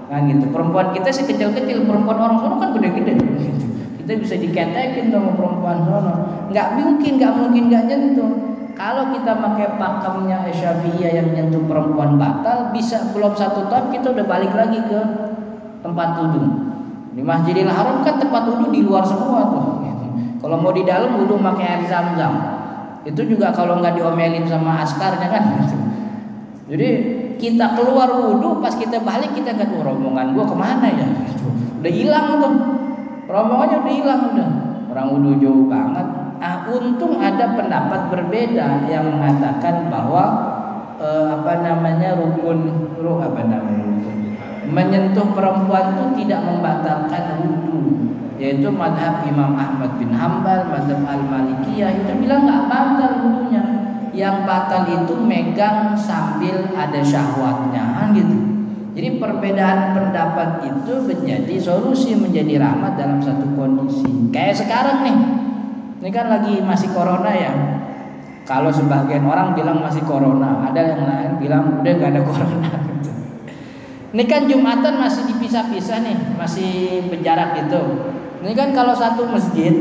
kan gitu. Perempuan kita sih kecil-kecil, perempuan orang sono kan gede-gede gitu. Kita bisa diketekin sama perempuan sono, nggak mungkin nggak nyentuh. Kalau kita pakai pakemnya Syafi'iyah yang nyentuh perempuan batal, bisa belum satu tahap kita udah balik lagi ke tempat wudu. Di Masjidil Haram kan tempat wudu di luar semua tuh. Kalau mau di dalam wudu pakai air Zam-Zam. Itu juga kalau nggak diomelin sama askarnya kan. Jadi kita keluar wudu, pas kita balik kita kan rombongan gua kemana ya? Udah hilang tuh. Rombongannya udah hilang udah. Orang wudu jauh banget. Untung ada pendapat berbeda yang mengatakan bahwa rukun menyentuh perempuan itu tidak membatalkan wudu, yaitu madhab Imam Ahmad bin Hanbal, madhab Al-Malikiyah itu bilang nggak batal wudunya. Yang batal itu megang sambil ada syahwatnya gitu. Jadi perbedaan pendapat itu menjadi solusi, menjadi rahmat dalam satu kondisi. Kayak sekarang nih, ini kan lagi masih corona ya. Kalau sebagian orang bilang masih corona, ada yang lain bilang udah nggak ada corona. Ini kan Jumatan masih dipisah-pisah nih, masih berjarak gitu. Ini kan kalau satu masjid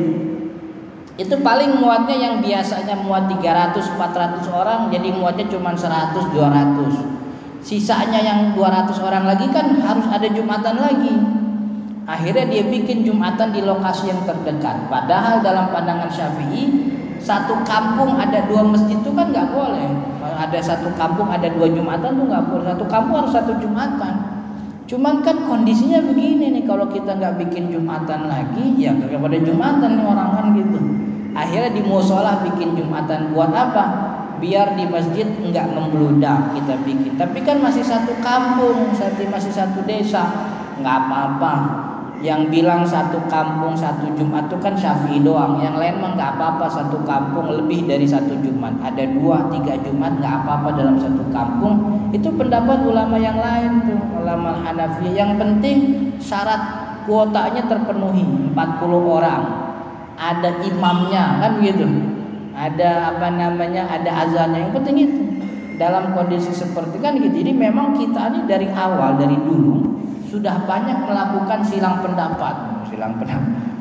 itu paling muatnya yang biasanya muat 300-400 orang jadi muatnya cuma 100-200. Sisanya yang 200 orang lagi kan harus ada Jumatan lagi. Akhirnya dia bikin Jumatan di lokasi yang terdekat. Padahal dalam pandangan Syafi'i, satu kampung ada 2 masjid itu kan nggak boleh. Ada satu kampung ada 2 Jumatan tuh nggak boleh. Satu kampung harus 1 Jumatan. Cuman kan kondisinya begini nih, kalau kita nggak bikin Jumatan lagi, ya kepada Jumatan nih orang kan gitu. Akhirnya di musola bikin Jumatan, buat apa? Biar di masjid nggak membludak kita bikin. Tapi kan masih satu kampung, masih satu desa, nggak apa-apa. Yang bilang satu kampung satu Jumat itu kan Syafi'i doang. Yang lain mah nggak apa-apa, satu kampung lebih dari satu Jumat. Ada 2-3 Jumat nggak apa-apa dalam satu kampung. Itu pendapat ulama yang lain tuh, ulama Hanafi. Yang penting syarat kuotanya terpenuhi 40 orang. Ada imamnya kan gitu. Ada ada azannya. Yang penting itu. Dalam kondisi seperti kan gitu. Jadi memang kita ini dari awal, dari dulu sudah banyak melakukan silang pendapat.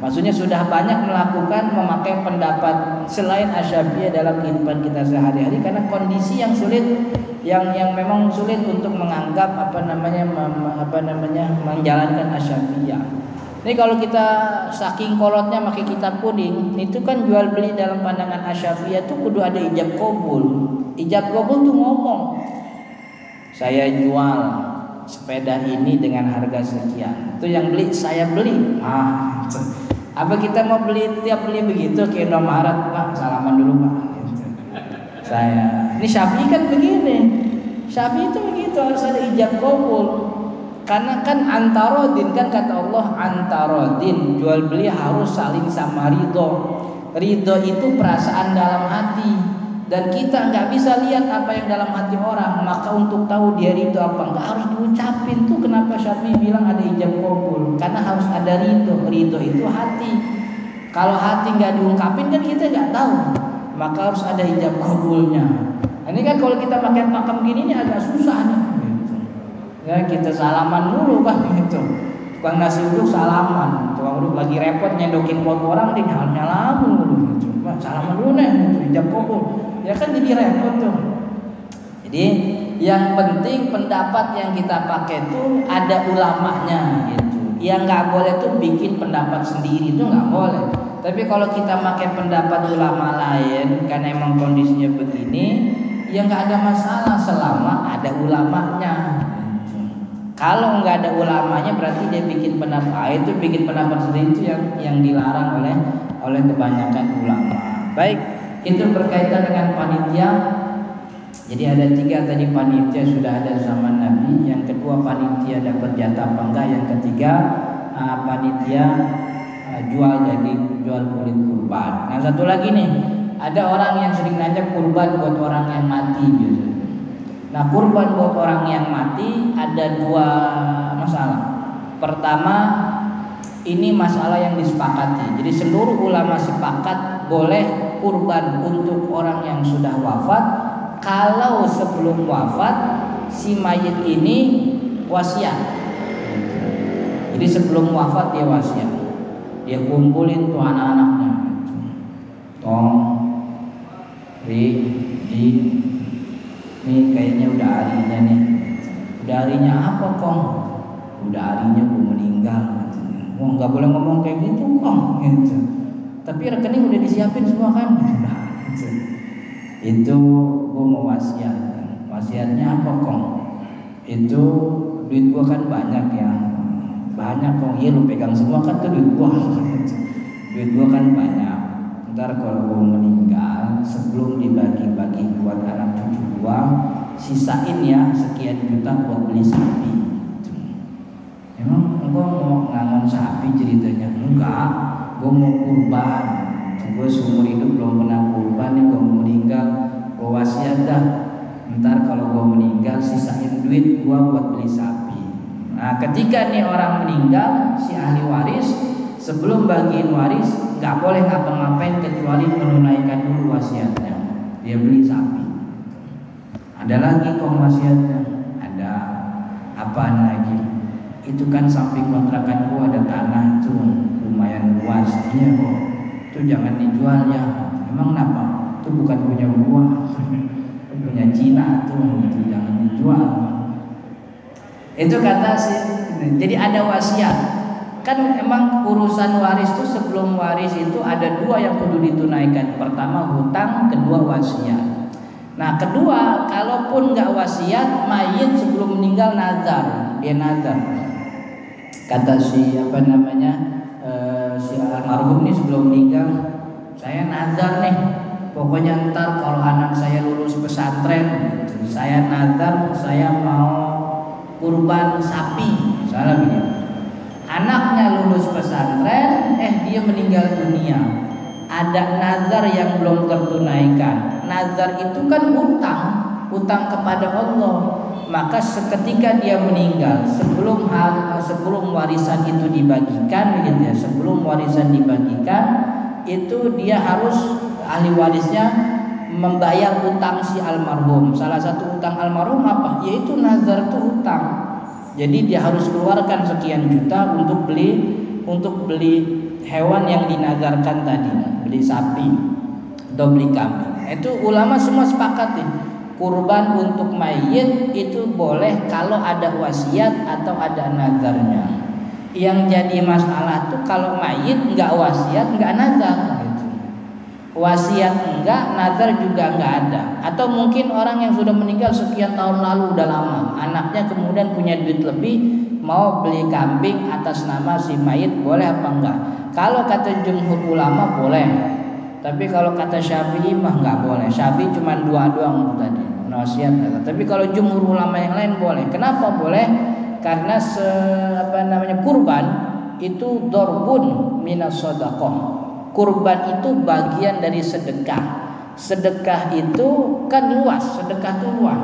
Maksudnya sudah banyak melakukan memakai pendapat selain Asy-Syafi'iyah dalam kehidupan kita sehari-hari karena kondisi yang sulit, yang memang sulit untuk menganggap menjalankan Asy-Syafi'iyah. Ini kalau kita saking kolotnya pakai kitab kuning, itu kan jual beli dalam pandangan Asy-Syafi'iyah itu kudu ada ijab qabul. Ijab qabul tuh ngomong, saya jual sepeda ini dengan harga sekian. Itu yang beli saya beli. Apa kita mau tiap beli begitu ke Indomaret, Pak, salaman dulu Pak. Saya. Ini Syafi'i kan begini. Syafi'i itu begitu, harus ada ijab qabul. Karena kan antarodin, kan kata Allah antarodin, jual beli harus saling sama ridho. Ridho itu perasaan dalam hati. Dan kita nggak bisa lihat apa yang dalam hati orang, maka untuk tahu dia ridho apa nggak harus diucapin tuh. Kenapa Syafi'i bilang ada ijab qabul? Karena harus ada ridho. Ridho itu hati. Kalau hati nggak diungkapin kan kita nggak tahu. Maka harus ada ijab qabulnya. Ini kan kalau kita pakai pakem gini ini agak susah nih. Gitu. Ya kita salaman dulu kan gitu. Tukang nasi uduk salaman, tukang uduk lagi repot nyendokin pot orang di nyalamun dulu gitu. Salaman dulu nih, ijab qabul. Ya kan jadi repot tuh. Jadi yang penting pendapat yang kita pakai tuh ada ulamanya gitu. Yang nggak boleh tuh bikin pendapat sendiri, itu nggak boleh. Tapi kalau kita pakai pendapat ulama lain karena emang kondisinya begini, ya nggak ada masalah selama ada ulamanya. Kalau nggak ada ulamanya berarti dia bikin pendapat. Itu bikin pendapat sendiri itu yang dilarang oleh kebanyakan ulama. Baik. Itu berkaitan dengan panitia. Jadi ada 3 tadi panitia sudah ada zaman Nabi. Yang kedua panitia dapat jatah apa enggak. Yang ketiga panitia jual daging, jual kulit kurban. Nah satu lagi nih, ada orang yang sering nanya kurban buat orang yang mati biasanya. Nah kurban buat orang yang mati ada 2 masalah. Pertama, ini masalah yang disepakati. Jadi seluruh ulama sepakat boleh kurban untuk orang yang sudah wafat kalau sebelum wafat si mayit ini wasiat. Jadi sebelum wafat dia wasiat, dia kumpulin tuh anak-anaknya, ini kayaknya udah harinya nih. Udah harinya apa Kong? Udah harinya gue meninggal. Wah nggak boleh ngomong kayak gitu Kong gitu. Tapi rekening udah disiapin semua kan? Itu gue mau wasiat. Wasiatnya apa Kong? Itu duit gue kan banyak ya. Banyak Kong. Iya lu pegang semua kan tuh duit gue. Duit gue kan banyak. Ntar kalau gue meninggal, sebelum dibagi-bagi buat anak cucu gue, sisain ya sekian juta buat beli sapi. Emang gue mau ngangon sapi ceritanya? Enggak. Gue mau kurban, gue seumur hidup belum pernah kurban nih, gue mau meninggal, gue wasiat dah. Ntar kalau gue meninggal sisain duit gue buat beli sapi. Nah ketika nih orang meninggal, si ahli waris sebelum bagiin waris nggak boleh ngapa-ngapain kecuali menunaikan dulu wasiatnya. Dia beli sapi. Ada lagi kok wasiatnya, ada apaan lagi? Itu kan samping kontrakan gue ada tanah tuh. Lumayan luas, iya kok. Itu jangan dijual ya. Emang kenapa? Itu bukan punya gua, itu punya Cina tuh. Itu jangan dijual. Itu kata sih. Jadi ada wasiat. Kan emang urusan waris itu sebelum waris itu ada 2 yang perlu ditunaikan. Pertama hutang, kedua wasiat. Nah kedua, kalaupun nggak wasiat, mayit sebelum meninggal nazar. dia nazar. Kata si si almarhum ini sebelum meninggal, saya nazar nih, pokoknya ntar kalau anak saya lulus pesantren, saya nazar saya mau kurban sapi, misalnya begitu. Anaknya lulus pesantren, dia meninggal dunia. Ada nazar yang belum tertunaikan. Nazar itu kan utang kepada Allah. Maka seketika dia meninggal, sebelum warisan itu dibagikan, gitu ya, sebelum warisan dibagikan, itu dia harus ahli warisnya membayar utang si almarhum. Salah satu utang almarhum apa? Yaitu nazar itu utang. Jadi dia harus keluarkan sekian juta untuk beli hewan yang dinazarkan tadi, beli sapi atau beli kambing. Itu ulama semua sepakat nih. Kurban untuk mayit itu boleh kalau ada wasiat atau ada nazarnya. Yang jadi masalah tuh kalau mayit nggak wasiat, nggak nazar gitu. Wasiat enggak, nazar juga nggak ada. Atau mungkin orang yang sudah meninggal sekian tahun lalu, udah lama, anaknya kemudian punya duit lebih, mau beli kambing atas nama si mayit, boleh apa enggak? Kalau kata jumhur ulama boleh, tapi kalau kata Syafi'i mah nggak boleh. Syafi'i cuma 2 doang tadi, wasiat. Tapi kalau jumhur ulama yang lain boleh. Kenapa boleh? Karena kurban itu dorbun minas shadaqah. Kurban itu bagian dari sedekah. Sedekah itu kan luas, sedekah itu luas.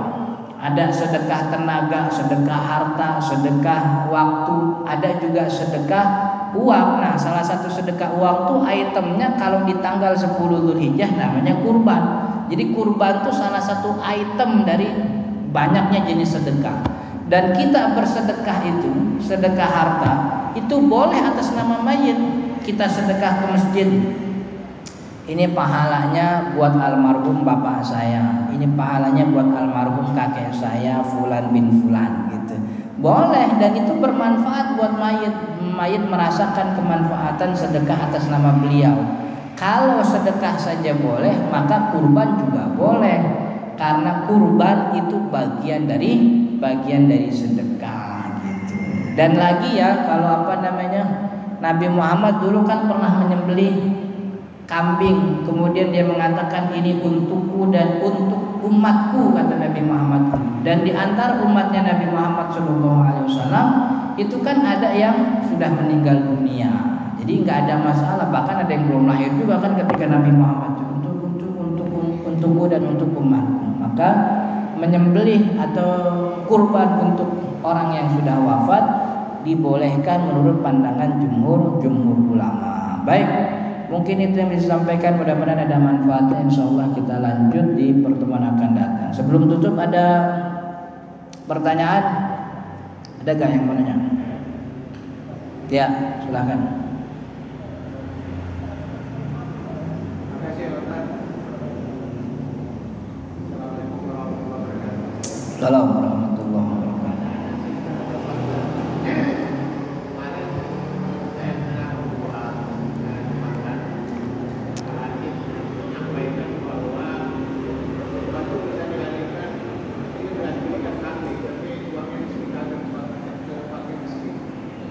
Ada sedekah tenaga, sedekah harta, sedekah waktu, ada juga sedekah uang. Nah, salah satu sedekah uang tuh itemnya kalau di tanggal 10 Dzulhijjah namanya kurban. Jadi kurban tuh salah satu item dari banyaknya jenis sedekah. Dan kita bersedekah itu, sedekah harta, itu boleh atas nama mayit. Kita sedekah ke masjid. Ini pahalanya buat almarhum bapak saya. Ini pahalanya buat almarhum kakek saya, Fulan bin Fulan gitu. Boleh, dan itu bermanfaat buat mayit. Mayit merasakan kemanfaatan sedekah atas nama beliau. Kalau sedekah saja boleh, maka kurban juga boleh. Karena kurban itu bagian dari sedekah gitu. Dan lagi ya, kalau Nabi Muhammad dulu kan pernah menyembelih kambing, kemudian dia mengatakan ini untukku dan untuk umatku, kata Nabi Muhammad. Dan di antara umatnya Nabi Muhammad SAW itu kan ada yang sudah meninggal dunia, jadi nggak ada masalah. Bahkan ada yang belum lahir juga kan ketika Nabi Muhammad untukku dan untuk umatku. Maka menyembelih atau kurban untuk orang yang sudah wafat dibolehkan menurut pandangan jumhur ulama. Baik, mungkin itu yang bisa disampaikan, mudah-mudahan ada manfaatnya. Insyaallah kita lanjut di pertemuan akan datang. Sebelum tutup, ada pertanyaan? Ada gak yang mau nanya? Ya, silakan. Assalamualaikum warahmatullahi wabarakatuh.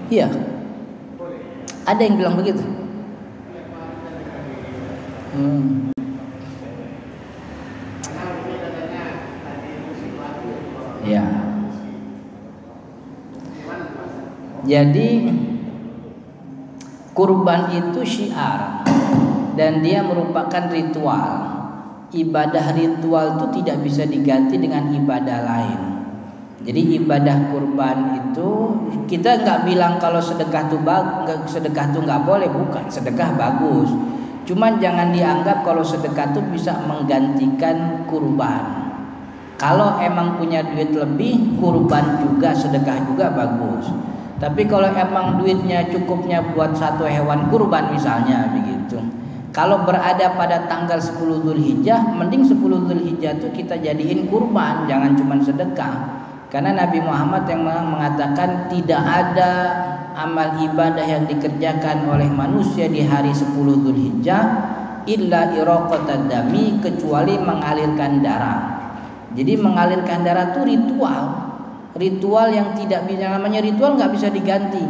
Iya, ada yang bilang begitu. Ya, jadi kurban itu syiar dan dia merupakan ritual. Ibadah ritual itu tidak bisa diganti dengan ibadah lain. Jadi ibadah kurban itu kita nggak bilang kalau sedekah tuh nggak boleh, bukan. Sedekah bagus, cuman jangan dianggap kalau sedekah tuh bisa menggantikan kurban. Kalau emang punya duit lebih, kurban juga, sedekah juga bagus. Tapi kalau emang duitnya cukupnya buat satu hewan kurban misalnya begitu, kalau berada pada tanggal 10 Dzulhijjah, mending 10 Dzulhijjah itu kita jadiin kurban, jangan cuma sedekah. Karena Nabi Muhammad yang mengatakan tidak ada amal ibadah yang dikerjakan oleh manusia di hari 10 Dzulhijjah illa iraqatad dami, kecuali mengalirkan darah. Jadi mengalirkan darah itu ritual yang tidak bisa, namanya ritual nggak bisa diganti.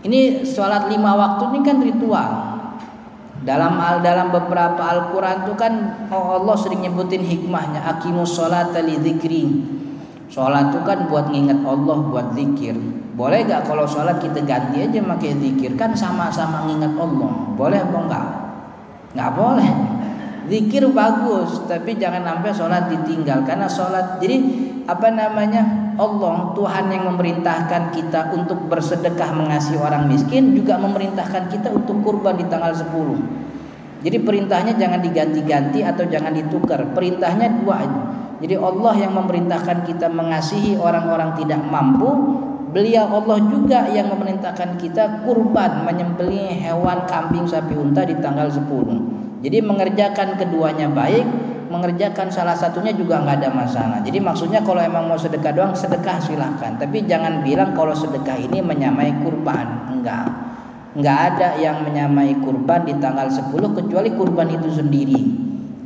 Ini sholat 5 waktu ini kan ritual. Dalam beberapa Al-Quran itu kan Allah sering nyebutin hikmahnya, aqimus sholata li dzikri. Sholat itu kan buat nginget Allah, buat zikir. Boleh gak kalau sholat kita ganti aja pakai zikir? Kan sama-sama nginget Allah. Boleh apa enggak? Nggak boleh. Zikir bagus, tapi jangan sampai sholat ditinggal. Karena sholat, jadi Allah, Tuhan yang memerintahkan kita untuk bersedekah mengasihi orang miskin, juga memerintahkan kita untuk kurban di tanggal 10. Jadi perintahnya jangan diganti-ganti atau jangan ditukar. Perintahnya 2 aja. Jadi Allah yang memerintahkan kita mengasihi orang-orang tidak mampu, beliau Allah juga yang memerintahkan kita kurban, menyembelih hewan kambing, sapi, unta di tanggal 10. Jadi mengerjakan keduanya baik, mengerjakan salah satunya juga nggak ada masalah. Jadi maksudnya kalau emang mau sedekah doang, sedekah silahkan. Tapi jangan bilang kalau sedekah ini menyamai kurban. Enggak ada yang menyamai kurban di tanggal 10 kecuali kurban itu sendiri.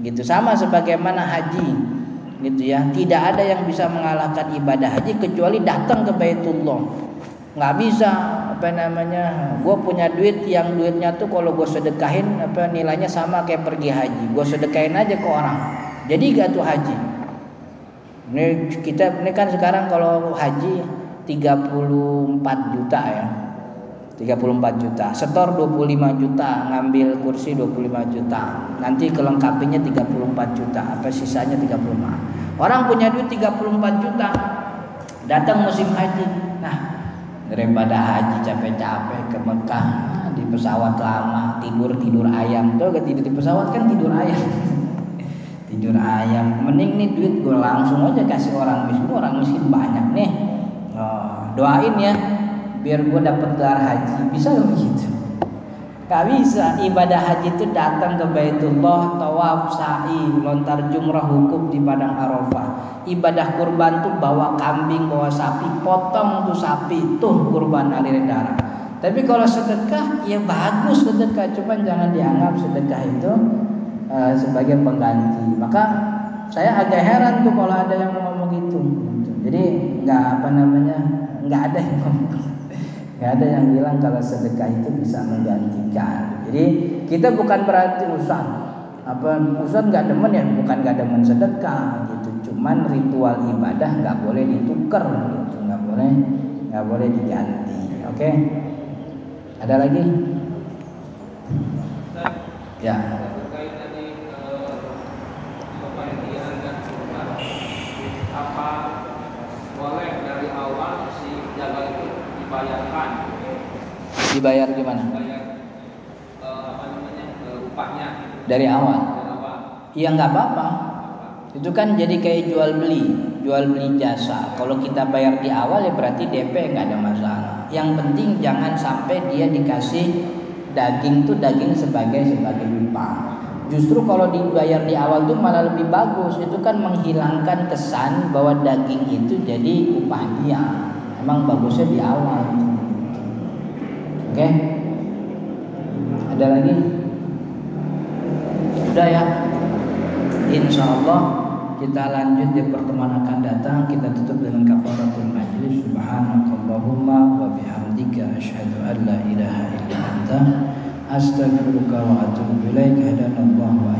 Gitu, sama sebagaimana haji. Gitu ya, tidak ada yang bisa mengalahkan ibadah haji kecuali datang ke Baitullah. Nggak bisa gue punya duit yang duitnya tuh kalau gue sedekahin nilainya sama kayak pergi haji, gue sedekahin aja ke orang, jadi gak tuh haji. Ini kan sekarang kalau haji 34 juta ya, 34 juta, setor 25 juta, ngambil kursi 25 juta, nanti kelengkapinya 34 juta, sisanya 35. Orang punya duit 34 juta, datang musim haji. Nah, daripada haji capek-capek ke Mekah di pesawat lama, tidur ayam. Tuh gak tidur di pesawat kan tidur ayam. Tidur ayam. Mending nih duit gue langsung aja kasih orang miskin banyak nih. Doain ya biar gue dapet gelar haji. Bisa gak begitu? Gak bisa. Ibadah haji itu datang ke Baitullah, tawaf, sa'i, lontar jumrah, wukuf di padang Arafah. Ibadah kurban tuh bawa kambing, bawa sapi, potong tuh sapi, tuh kurban alirin darah. Tapi kalau sedekah ya bagus sedekah, cuman jangan dianggap sedekah itu sebagai pengganti. Maka saya agak heran tuh kalau ada yang ngomong gitu. Jadi nggak ada yang ngomong. Gak ada yang bilang kalau sedekah itu bisa menggantikan. Jadi kita bukan berarti Ustaz nggak demen ya, bukan nggak demen sedekah gitu. Cuman ritual ibadah nggak boleh ditukar gitu, nggak boleh diganti. Oke? Ada lagi? Ya. Apa boleh dari awal si jaga itu dibayarkan? Dibayar gimana? Upahnya dari awal. Iya nggak apa-apa. Itu kan jadi kayak jual beli jasa. Kalau kita bayar di awal ya berarti DP nggak ada masalah. Yang penting jangan sampai dia dikasih daging sebagai upah. Justru kalau dibayar di awal tuh malah lebih bagus. Itu kan menghilangkan kesan bahwa daging itu jadi upah dia. Emang bagusnya di awal. Oke? Ada lagi? Sudah ya. Insya Allah kita lanjut di pertemuan akan datang. Kita tutup dengan kafaratul majlis. Subhanakallahumma wa bihamdika asyhadu an la ilaha illa anta astaghfiruka wa atubu ilaik. Hadanallahu wa